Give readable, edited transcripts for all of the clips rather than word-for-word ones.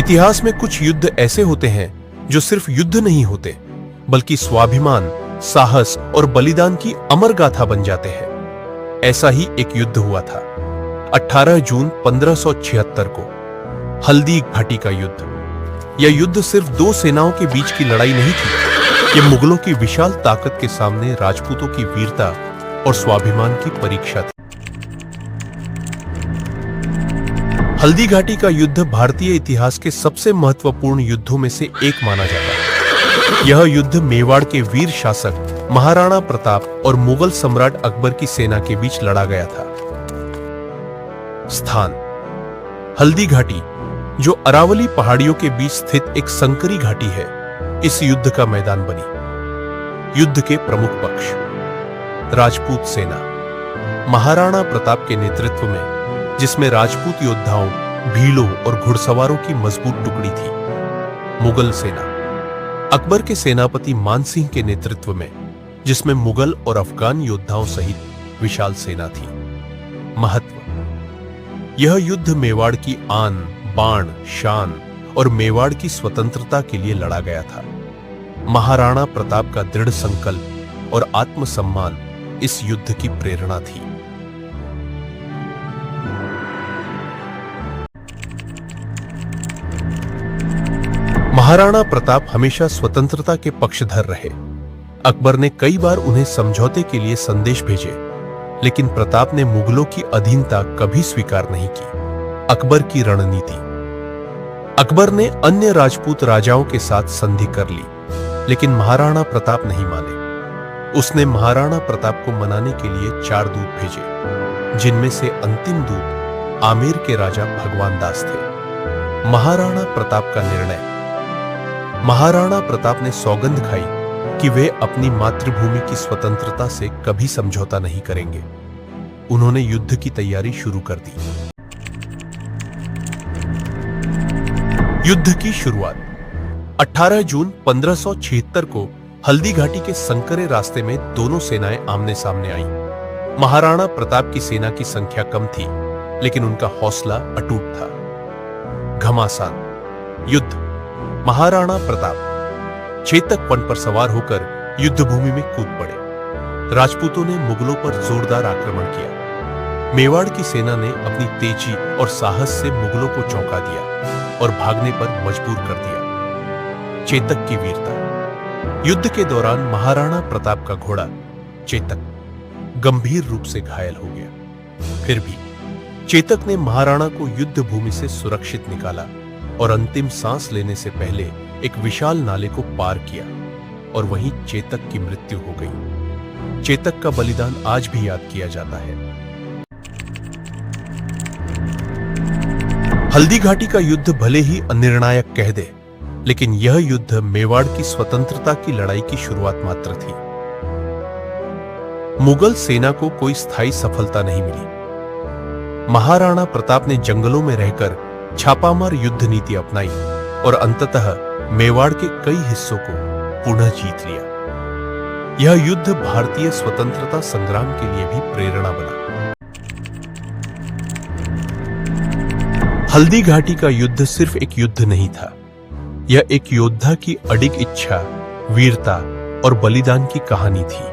इतिहास में कुछ युद्ध ऐसे होते हैं जो सिर्फ युद्ध नहीं होते, बल्कि स्वाभिमान, साहस और बलिदान की अमर गाथा बन जाते हैं। ऐसा ही एक युद्ध हुआ था 18 जून 1576 को, हल्दी घाटी का युद्ध। यह युद्ध सिर्फ दो सेनाओं के बीच की लड़ाई नहीं थी, यह मुगलों की विशाल ताकत के सामने राजपूतों की वीरता और स्वाभिमान की परीक्षा थी। हल्दी घाटी का युद्ध भारतीय इतिहास के सबसे महत्वपूर्ण युद्धों में से एक माना जाता है। यह युद्ध मेवाड़ के वीर शासक महाराणा प्रताप और मुगल सम्राट अकबर की सेना के बीच लड़ा गया था। स्थान: हल्दी घाटी, जो अरावली पहाड़ियों के बीच स्थित एक संकरी घाटी है, इस युद्ध का मैदान बनी। युद्ध के प्रमुख पक्ष: राजपूत सेना महाराणा प्रताप के नेतृत्व में, जिसमें राजपूत योद्धाओं, भीलों और घुड़सवारों की मजबूत टुकड़ी थी। मुगल सेना अकबर के सेनापति मानसिंह के नेतृत्व में, जिसमें मुगल और अफगान योद्धाओं सहित विशाल सेना थी। महत्व: यह युद्ध मेवाड़ की आन, बाण, शान और मेवाड़ की स्वतंत्रता के लिए लड़ा गया था। महाराणा प्रताप का दृढ़ संकल्प और आत्मसम्मान इस युद्ध की प्रेरणा थी। महाराणा प्रताप हमेशा स्वतंत्रता के पक्षधर रहे। अकबर ने कई बार उन्हें समझौते के लिए संदेश भेजे, लेकिन प्रताप ने मुगलों की अधीनता कभी स्वीकार नहीं की। अकबर की रणनीति: अकबर ने अन्य राजपूत राजाओं के साथ संधि कर ली, लेकिन महाराणा प्रताप नहीं माने। उसने महाराणा प्रताप को मनाने के लिए 4 दूत भेजे, जिनमें से अंतिम दूत आमेर के राजा भगवान दास थे। महाराणा प्रताप का निर्णय: महाराणा प्रताप ने सौगंध खाई कि वे अपनी मातृभूमि की स्वतंत्रता से कभी समझौता नहीं करेंगे। उन्होंने युद्ध की तैयारी शुरू कर दी। युद्ध की शुरुआत: 18 जून 1576 को हल्दी घाटी के संकरे रास्ते में दोनों सेनाएं आमने सामने आईं। महाराणा प्रताप की सेना की संख्या कम थी, लेकिन उनका हौसला अटूट था। घमासान युद्ध: महाराणा प्रताप चेतक वन पर सवार होकर युद्ध भूमि में कूद पड़े। राजपूतों ने मुगलों पर जोरदार आक्रमण किया। मेवाड़ की सेना ने अपनी तेजी और साहस से मुगलों को चौंका दिया और भागने पर मजबूर कर दिया। चेतक की वीरता: युद्ध के दौरान महाराणा प्रताप का घोड़ा चेतक गंभीर रूप से घायल हो गया। फिर भी चेतक ने महाराणा को युद्ध भूमि से सुरक्षित निकाला और अंतिम सांस लेने से पहले एक विशाल नाले को पार किया, और वहीं चेतक की मृत्यु हो गई। चेतक का बलिदान आज भी याद किया जाता है। हल्दी घाटी का युद्ध भले ही अनिर्णायक कह दे, लेकिन यह युद्ध मेवाड़ की स्वतंत्रता की लड़ाई की शुरुआत मात्र थी। मुगल सेना को कोई स्थायी सफलता नहीं मिली। महाराणा प्रताप ने जंगलों में रहकर छापामार युद्ध नीति अपनाई और अंततः मेवाड़ के कई हिस्सों को पुनः जीत लिया। यह युद्ध भारतीय स्वतंत्रता संग्राम के लिए भी प्रेरणा बना। हल्दी घाटी का युद्ध सिर्फ एक युद्ध नहीं था, यह एक योद्धा की अडिग इच्छा, वीरता और बलिदान की कहानी थी।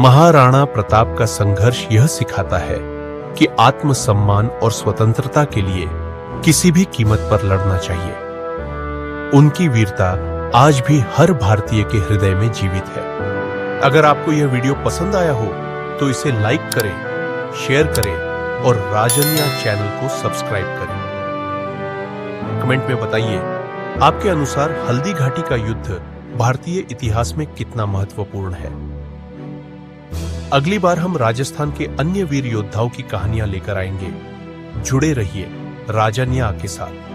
महाराणा प्रताप का संघर्ष यह सिखाता है कि आत्मसम्मान और स्वतंत्रता के लिए किसी भी कीमत पर लड़ना चाहिए। उनकी वीरता आज भी हर भारतीय के हृदय में जीवित है। अगर आपको यह वीडियो पसंद आया हो तो इसे लाइक करें, शेयर करें और राजन्या चैनल को सब्सक्राइब करें। कमेंट में बताइए, आपके अनुसार हल्दी घाटी का युद्ध भारतीय इतिहास में कितना महत्वपूर्ण है। अगली बार हम राजस्थान के अन्य वीर योद्धाओं की कहानियां लेकर आएंगे। जुड़े रहिए राजन्या के साथ।